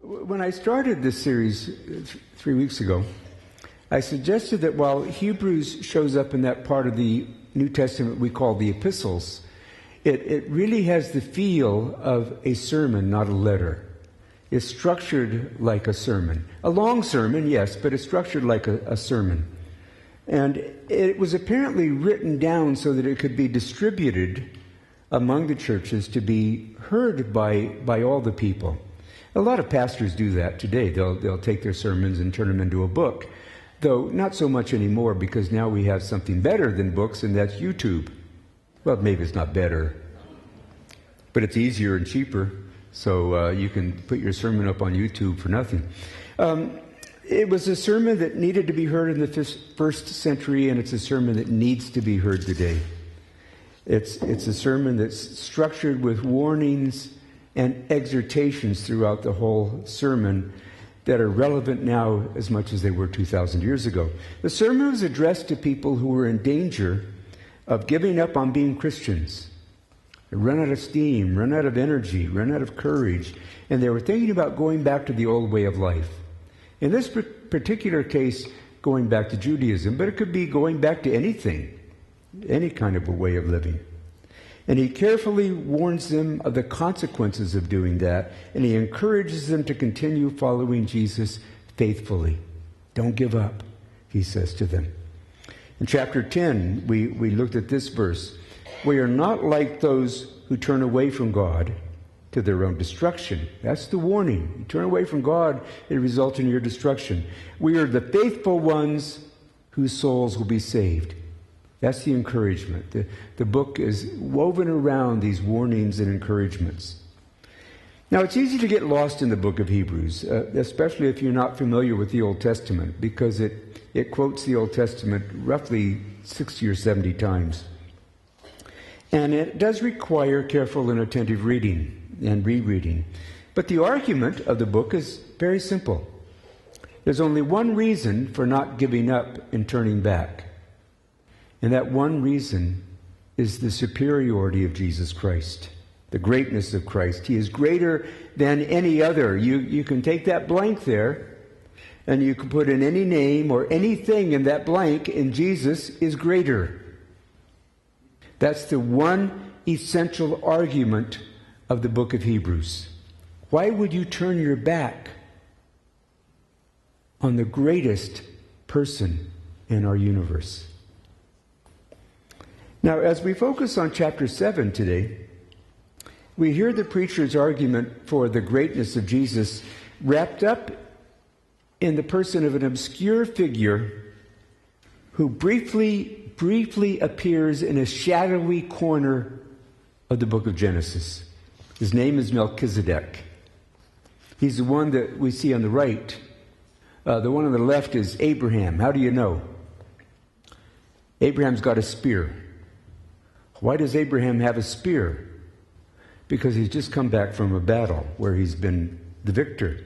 When I started this series 3 weeks ago, I suggested that while Hebrews shows up in that part of the New Testament we call the epistles, it really has the feel of a sermon, not a letter. It's structured like a sermon. A long sermon, yes, but it's structured like a sermon. And it was apparently written down so that it could be distributed among the churches to be heard by all the people. A lot of pastors do that today. They'll take their sermons and turn them into a book, though not so much anymore, because now we have something better than books, and that's YouTube. Well, maybe it's not better, but it's easier and cheaper, so you can put your sermon up on YouTube for nothing. It was a sermon that needed to be heard in the first century, and it's a sermon that needs to be heard today. It's a sermon that's structured with warnings and exhortations throughout the whole sermon that are relevant now as much as they were 2,000 years ago. The sermon was addressed to people who were in danger of giving up on being Christians. They run out of steam, run out of energy, run out of courage, and they were thinking about going back to the old way of life. In this particular case, going back to Judaism, but it could be going back to anything, any kind of a way of living. And he carefully warns them of the consequences of doing that, and he encourages them to continue following Jesus faithfully. Don't give up, he says to them. In chapter 10, we looked at this verse. We are not like those who turn away from God to their own destruction. That's the warning. You turn away from God, it results in your destruction. We are the faithful ones whose souls will be saved. That's the encouragement. The book is woven around these warnings and encouragements. Now, it's easy to get lost in the book of Hebrews, especially if you're not familiar with the Old Testament, because it quotes the Old Testament roughly 60 or 70 times. And it does require careful and attentive reading and rereading. But the argument of the book is very simple. There's only one reason for not giving up and turning back. And that one reason is the superiority of Jesus Christ, the greatness of Christ. He is greater than any other. You can take that blank there, and you can put in any name or anything in that blank, and Jesus is greater. That's the one essential argument of the book of Hebrews. Why would you turn your back on the greatest person in our universe? Now, as we focus on chapter 7 today, we hear the preacher's argument for the greatness of Jesus wrapped up in the person of an obscure figure who briefly appears in a shadowy corner of the book of Genesis. His name is Melchizedek. He's the one that we see on the right. The one on the left is Abraham. How do you know? Abraham's got a spear. Why does Abraham have a spear? Because he's just come back from a battle where he's been the victor.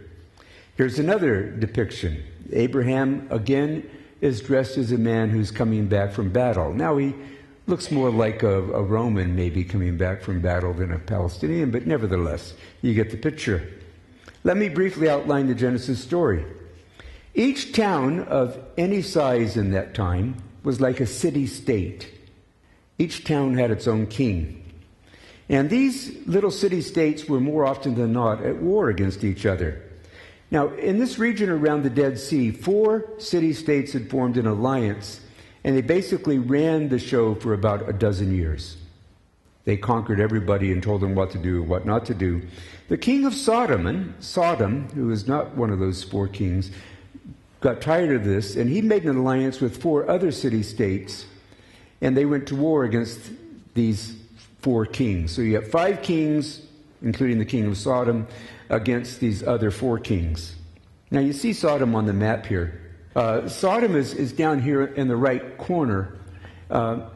Here's another depiction. Abraham, again, is dressed as a man who's coming back from battle. Now, he looks more like a Roman maybe coming back from battle than a Palestinian, but nevertheless, you get the picture. Let me briefly outline the Genesis story. Each town of any size in that time was like a city-state. Each town had its own king. And these little city-states were more often than not at war against each other. Now, in this region around the Dead Sea, 4 city-states had formed an alliance, and they basically ran the show for about a dozen years. They conquered everybody and told them what to do and what not to do. The king of Sodom, who was not one of those 4 kings, got tired of this, and he made an alliance with 4 other city-states, and they went to war against these 4 kings. So you have 5 kings, including the king of Sodom, against these other 4 kings. Now you see Sodom on the map here. Sodom is down here in the right corner. Not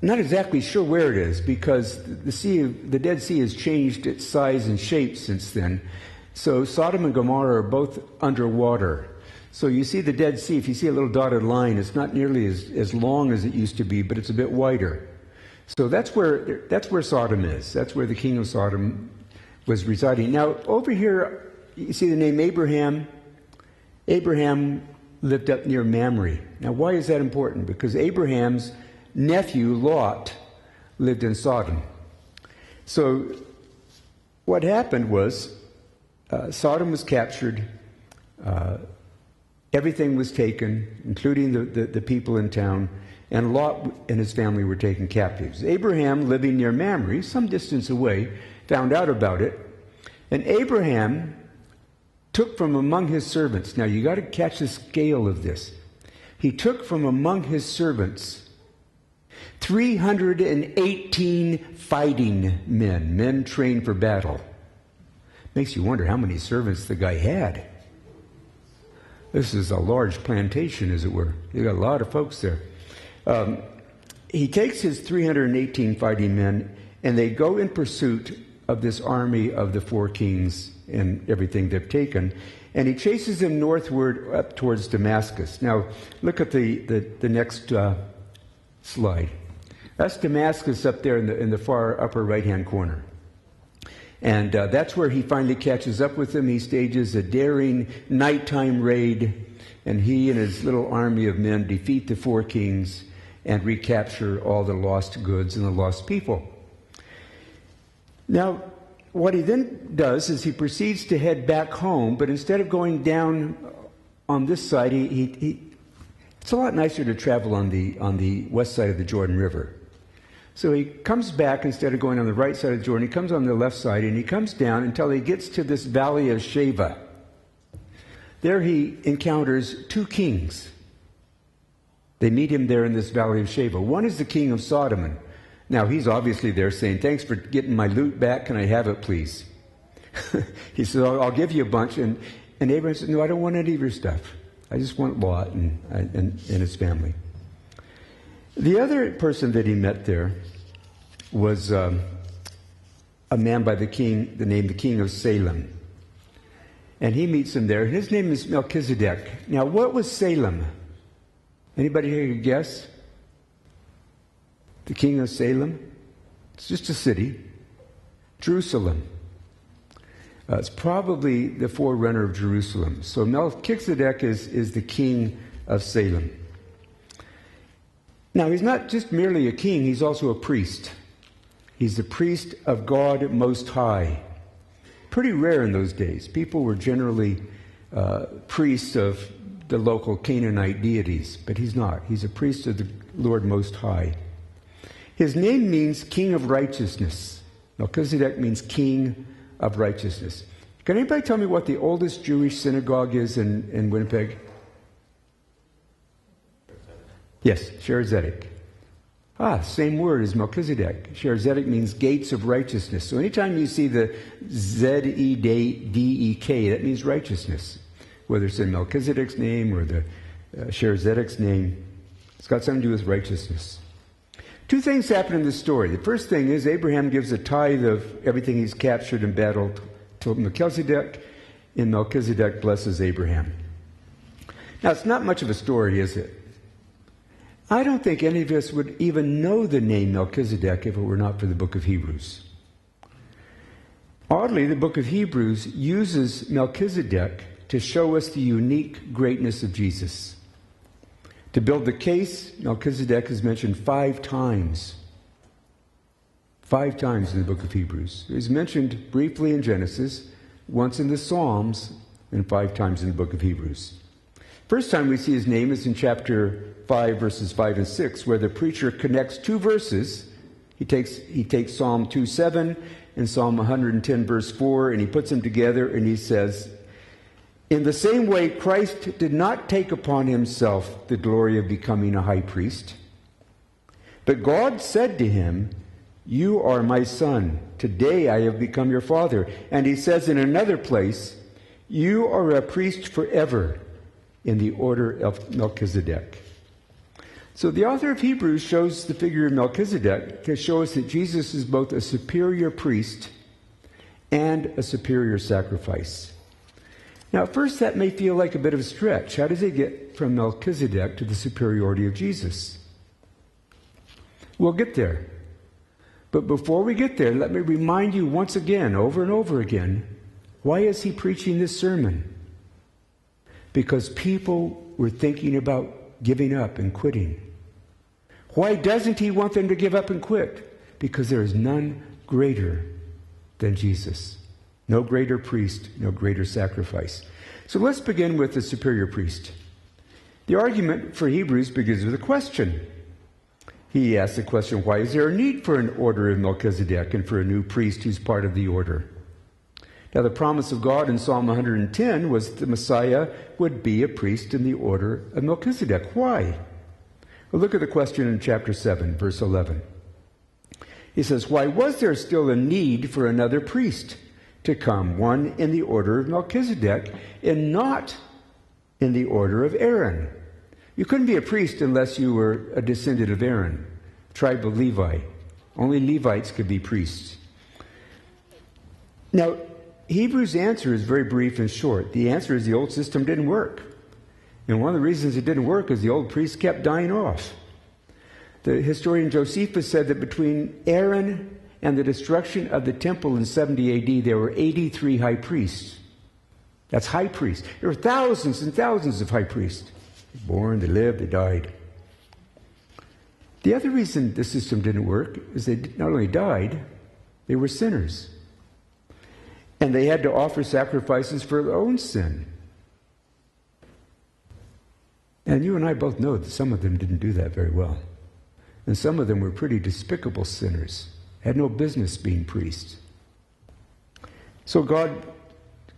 exactly sure where it is, because the Dead Sea has changed its size and shape since then. So Sodom and Gomorrah are both underwater. So you see the Dead Sea, if you see a little dotted line, it's not nearly as long as it used to be, but it's a bit wider. So that's where Sodom is. That's where the king of Sodom was residing. Now, over here you see the name Abraham. Abraham lived up near Mamre. Now, why is that important? Because Abraham's nephew, Lot, lived in Sodom. So what happened was Sodom was captured. Everything was taken, including the people in town, and Lot and his family were taken captives. Abraham, living near Mamre, some distance away, found out about it, and Abraham took from among his servants. Now, you got to catch the scale of this. He took from among his servants 318 fighting men trained for battle. Makes you wonder how many servants the guy had. This is a large plantation, as it were. You got a lot of folks there. He takes his 318 fighting men, and they go in pursuit of this army of the four kings and everything they've taken. And he chases them northward up towards Damascus. Now, look at the next slide. That's Damascus up there in the far upper right-hand corner. And that's where he finally catches up with them. He stages a daring nighttime raid, and he and his little army of men defeat the four kings and recapture all the lost goods and the lost people. Now, what he then does is he proceeds to head back home, but instead of going down on this side, it's a lot nicer to travel on the west side of the Jordan River. So he comes back, instead of going on the right side of the Jordan, he comes on the left side, and he comes down until he gets to this valley of Sheva. There he encounters two kings. They meet him there in this valley of Sheva. One is the king of Sodom. Now, he's obviously there saying, "Thanks for getting my loot back. Can I have it, please?" He says, "I'll give you a bunch." And Abraham says, "No, I don't want any of your stuff. I just want Lot and his family." The other person that he met there was a man by the name the king of Salem. And he meets him there. His name is Melchizedek. Now, what was Salem? Anybody here could guess? The king of Salem? It's just a city. Jerusalem. It's probably the forerunner of Jerusalem. So Melchizedek is the king of Salem. Now, he's not just merely a king, he's also a priest. He's the priest of God Most High. Pretty rare in those days. People were generally priests of the local Canaanite deities, but he's not. He's a priest of the Lord Most High. His name means King of Righteousness. Melchizedek means King of Righteousness. Can anybody tell me what the oldest Jewish synagogue is in Winnipeg? Yes, Sher Zedek. Same word as Melchizedek. Sher Zedek means gates of righteousness. So anytime you see the Z-E-D-E-K, that means righteousness. Whether it's in Melchizedek's name or the Sher Zedek's name, it's got something to do with righteousness. Two things happen in this story. The first thing is Abraham gives a tithe of everything he's captured in battle to Melchizedek, and Melchizedek blesses Abraham. Now, it's not much of a story, is it? I don't think any of us would even know the name Melchizedek if it were not for the book of Hebrews. Oddly, the book of Hebrews uses Melchizedek to show us the unique greatness of Jesus. To build the case, Melchizedek is mentioned 5 times. 5 times in the book of Hebrews. He's mentioned briefly in Genesis, once in the Psalms, and 5 times in the book of Hebrews. First time we see his name is in chapter 5, verses 5 and 6, where the preacher connects 2 verses. He takes Psalm 2:7 and Psalm 110, verse 4, and he puts them together, and he says, "In the same way, Christ did not take upon himself the glory of becoming a high priest, but God said to him, 'You are my son. Today I have become your father.' And he says in another place, 'You are a priest forever in the order of Melchizedek.'" So the author of Hebrews shows the figure of Melchizedek to show us that Jesus is both a superior priest and a superior sacrifice. Now, at first, that may feel like a bit of a stretch. How does he get from Melchizedek to the superiority of Jesus? We'll get there. But before we get there, let me remind you once again, over and over again, Why is he preaching this sermon? Because people were thinking about giving up and quitting. Why doesn't he want them to give up and quit? Because there is none greater than Jesus. No greater priest, no greater sacrifice. So let's begin with the superior priest. The argument for Hebrews begins with a question. He asks the question, why is there a need for an order of Melchizedek and for a new priest who's part of the order? Now, the promise of God in Psalm 110 was that the Messiah would be a priest in the order of Melchizedek. Why? Well, look at the question in chapter 7, verse 11. He says, why was there still a need for another priest to come, one in the order of Melchizedek and not in the order of Aaron? You couldn't be a priest unless you were a descendant of Aaron, tribe of Levi. Only Levites could be priests. Now, Hebrews' answer is very brief and short. The answer is the old system didn't work. And one of the reasons it didn't work is the old priests kept dying off. The historian Josephus said that between Aaron and the destruction of the temple in 70 AD, there were 83 high priests. That's high priests. There were thousands and thousands of high priests. Born, they lived, they died. The other reason the system didn't work is they not only died, they were sinners. And they had to offer sacrifices for their own sin. And you and I both know that some of them didn't do that very well. And some of them were pretty despicable sinners, had no business being priests. So God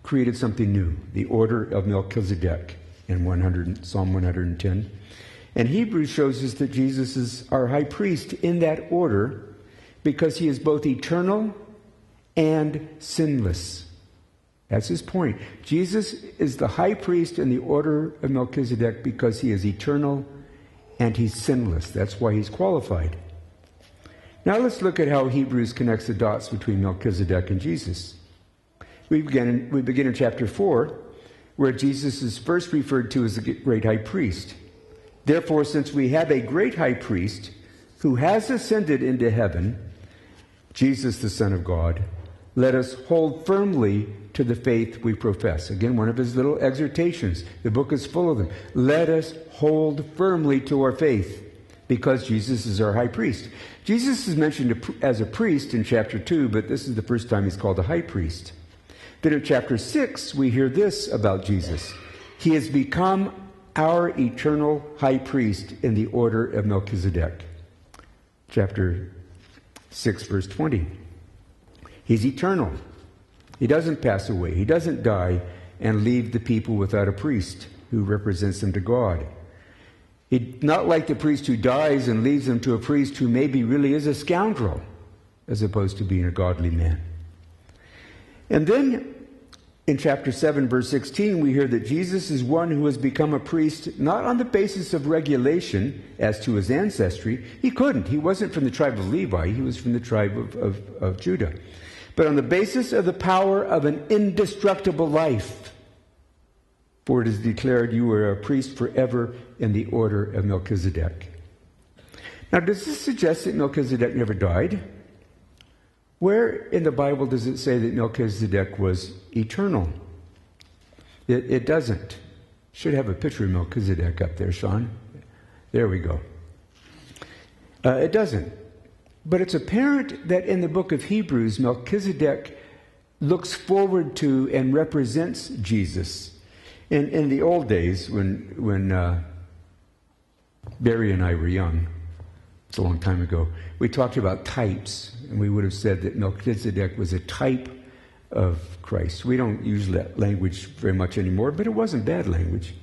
created something new, the order of Melchizedek in Psalm 110. And Hebrews shows us that Jesus is our high priest in that order because he is both eternal and sinless. That's his point. Jesus is the high priest in the order of Melchizedek because he is eternal and he's sinless. That's why he's qualified. Now let's look at how Hebrews connects the dots between Melchizedek and Jesus. We begin in chapter 4, where Jesus is first referred to as the great high priest. Therefore, since we have a great high priest who has ascended into heaven, Jesus the Son of God, let us hold firmly to the faith we profess. Again, one of his little exhortations. The book is full of them. Let us hold firmly to our faith because Jesus is our high priest. Jesus is mentioned as a priest in chapter 2, but this is the first time he's called a high priest. Then in chapter 6, we hear this about Jesus. He has become our eternal high priest in the order of Melchizedek. Chapter 6, verse 20. He's eternal. He doesn't pass away. He doesn't die and leave the people without a priest who represents them to God. He's not like the priest who dies and leaves them to a priest who maybe really is a scoundrel as opposed to being a godly man. And then in chapter 7, verse 16, we hear that Jesus is one who has become a priest not on the basis of regulation as to his ancestry. He couldn't. He wasn't from the tribe of Levi. He was from the tribe of Judah. But on the basis of the power of an indestructible life. For it is declared, you are a priest forever in the order of Melchizedek. Now, does this suggest that Melchizedek never died? Where in the Bible does it say that Melchizedek was eternal? It doesn't. Should have a picture of Melchizedek up there, Sean. There we go. It doesn't. But it's apparent that in the book of Hebrews, Melchizedek looks forward to and represents Jesus. In the old days, when Barry and I were young, it's a long time ago, we talked about types, and we would have said that Melchizedek was a type of Christ. We don't use that language very much anymore, but it wasn't bad language.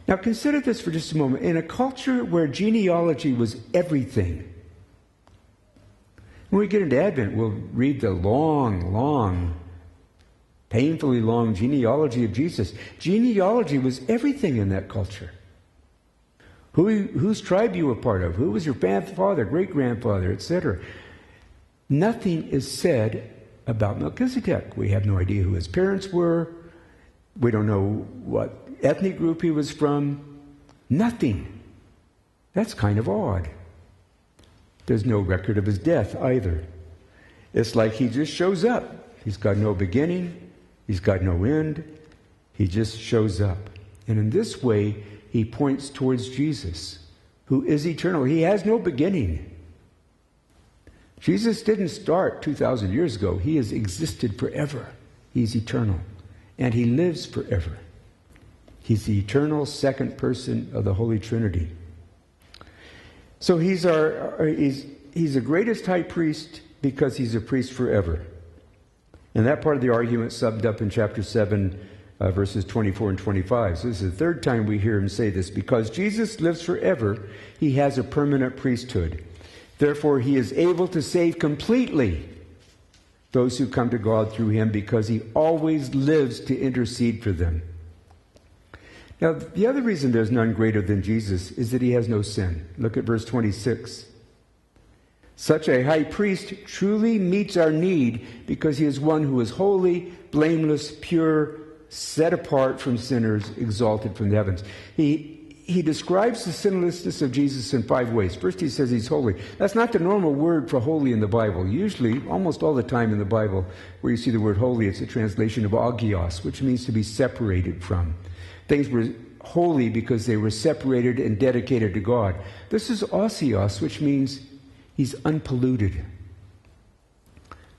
Now consider this for just a moment. In a culture where genealogy was everything, when we get into Advent, we'll read the long, painfully long genealogy of Jesus. Genealogy was everything in that culture. Whose tribe you were part of, who was your father, great-grandfather, etc. Nothing is said about Melchizedek. We have no idea who his parents were. We don't know what ethnic group he was from. Nothing. That's kind of odd. There's no record of his death either. It's like he just shows up. He's got no beginning He's got no end. He just shows up. And in this way, he points towards Jesus, who is eternal. He has no beginning. Jesus didn't start 2,000 years ago. He has existed forever. He's eternal. And he lives forever. He's the eternal second person of the Holy Trinity. So he's the greatest high priest because he's a priest forever. And that part of the argument summed up in chapter 7, verses 24 and 25. So this is the third time we hear him say this. Because Jesus lives forever, he has a permanent priesthood. Therefore, he is able to save completely those who come to God through him because he always lives to intercede for them. Now, the other reason there's none greater than Jesus is that he has no sin. Look at verse 26. Such a high priest truly meets our need because he is one who is holy, blameless, pure, set apart from sinners, exalted from the heavens. He describes the sinlessness of Jesus in 5 ways. First, he says he's holy. That's not the normal word for holy in the Bible. Usually, almost all the time in the Bible, where you see the word holy, it's a translation of agios, which means to be separated from. Things were holy because they were separated and dedicated to God. This is osios, which means he's unpolluted.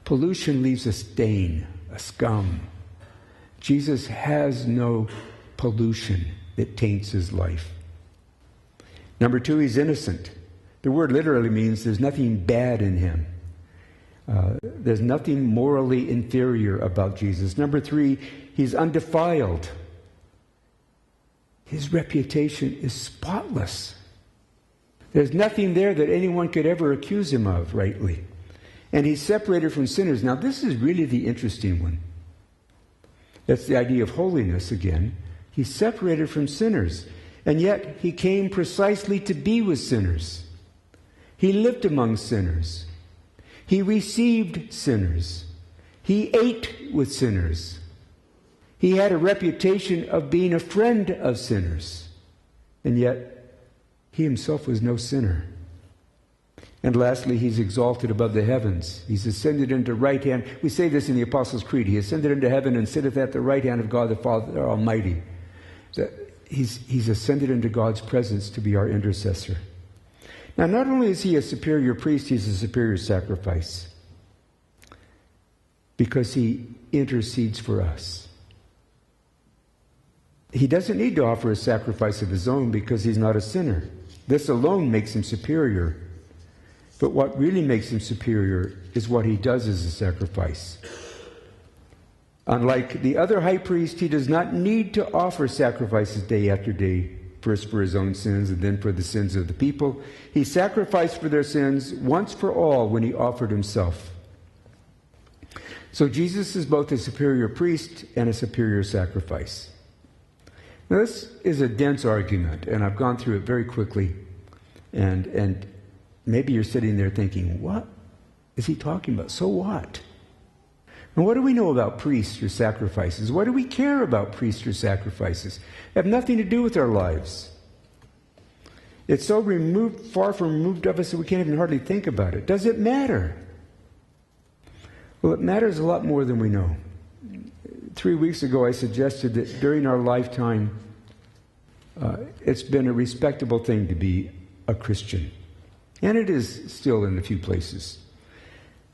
Pollution leaves a stain, a scum. Jesus has no pollution that taints his life. Number 2, he's innocent. The word literally means there's nothing bad in him. There's nothing morally inferior about Jesus. Number 3, he's undefiled. His reputation is spotless. There's nothing there that anyone could ever accuse him of rightly. And he's separated from sinners. Now, this is really the interesting one. That's the idea of holiness again. He's separated from sinners. And yet, he came precisely to be with sinners. He lived among sinners. He received sinners. He ate with sinners. He had a reputation of being a friend of sinners. And yet, he himself was no sinner. And lastly, he's exalted above the heavens. He's ascended into right hand. We say this in the Apostles' Creed. He ascended into heaven and sitteth at the right hand of God the Father Almighty. He's ascended into God's presence to be our intercessor. Now, not only is he a superior priest, he's a superior sacrifice. Because he intercedes for us. He doesn't need to offer a sacrifice of his own because he's not a sinner. This alone makes him superior. But what really makes him superior is what he does as a sacrifice. Unlike the other high priest, he does not need to offer sacrifices day after day, first for his own sins and then for the sins of the people. He sacrificed for their sins once for all when he offered himself. So Jesus is both a superior priest and a superior sacrifice. Now, this is a dense argument, and I've gone through it very quickly. And maybe you're sitting there thinking, what is he talking about? So what? And what do we know about priests or sacrifices? What do we care about priests or sacrifices? They have nothing to do with our lives. It's so far from removed of us that we can't even hardly think about it. Does it matter? Well, it matters a lot more than we know. 3 weeks ago, I suggested that during our lifetime, it's been a respectable thing to be a Christian. And it is still in a few places.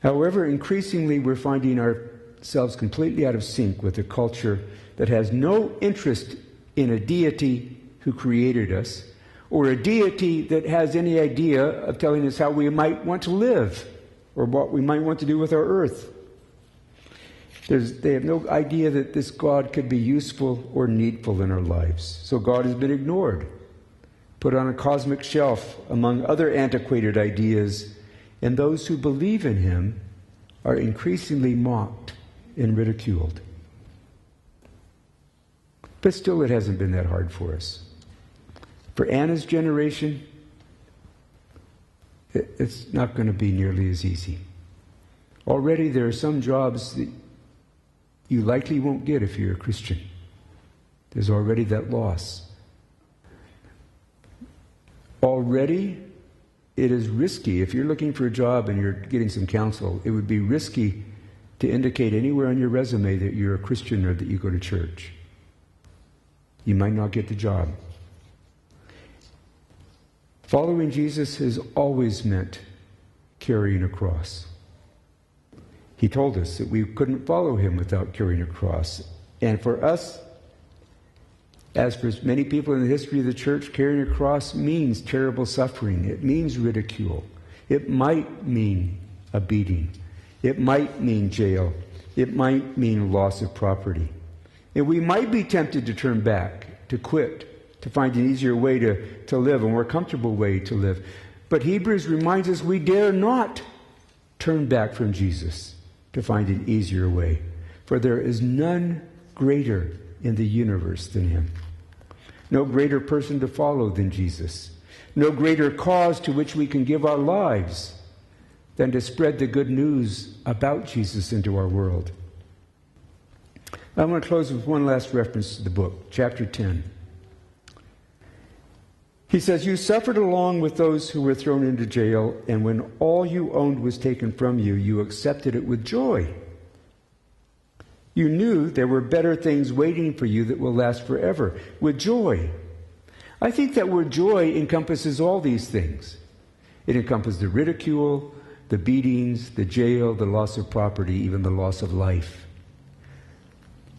However, increasingly we're finding ourselves completely out of sync with a culture that has no interest in a deity who created us, or a deity that has any idea of telling us how we might want to live, or what we might want to do with our earth. They have no idea that this God could be useful or needful in our lives. So God has been ignored, put on a cosmic shelf among other antiquated ideas, and those who believe in him are increasingly mocked and ridiculed. But still, it hasn't been that hard for us. For Anna's generation, it's not going to be nearly as easy. Already there are some jobs that you likely won't get if you're a Christian. There's already that loss. Already, it is risky. If you're looking for a job and you're getting some counsel, it would be risky to indicate anywhere on your resume that you're a Christian or that you go to church. You might not get the job. Following Jesus has always meant carrying a cross. He told us that we couldn't follow him without carrying a cross. And for us, as for many people in the history of the church, carrying a cross means terrible suffering. It means ridicule. It might mean a beating. It might mean jail. It might mean loss of property. And we might be tempted to turn back, to quit, to find an easier way to live, a more comfortable way to live. But Hebrews reminds us we dare not turn back from Jesus to find an easier way. For there is none greater in the universe than him. No greater person to follow than Jesus. No greater cause to which we can give our lives than to spread the good news about Jesus into our world. I want to close with one last reference to the book, chapter 10. He says, "You suffered along with those who were thrown into jail, and when all you owned was taken from you, you accepted it with joy. You knew there were better things waiting for you that will last forever, with joy." I think that word joy encompasses all these things. It encompasses the ridicule, the beatings, the jail, the loss of property, even the loss of life.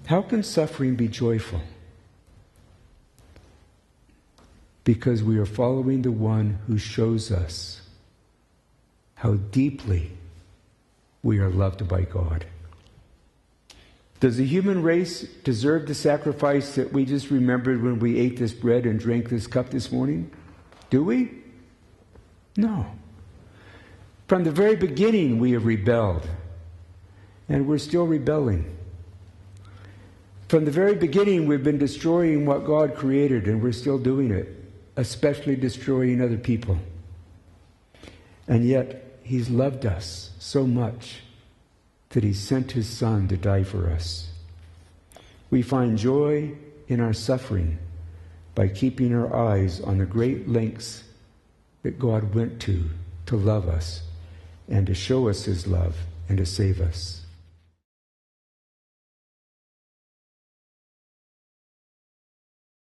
How can suffering be joyful? Because we are following the one who shows us how deeply we are loved by God. Does the human race deserve the sacrifice that we just remembered when we ate this bread and drank this cup this morning? Do we? No. From the very beginning, we have rebelled, and we're still rebelling. From the very beginning, we've been destroying what God created, and we're still doing it, especially destroying other people. And yet, he's loved us so much that he sent his Son to die for us. We find joy in our suffering by keeping our eyes on the great lengths that God went to love us and to show us his love and to save us.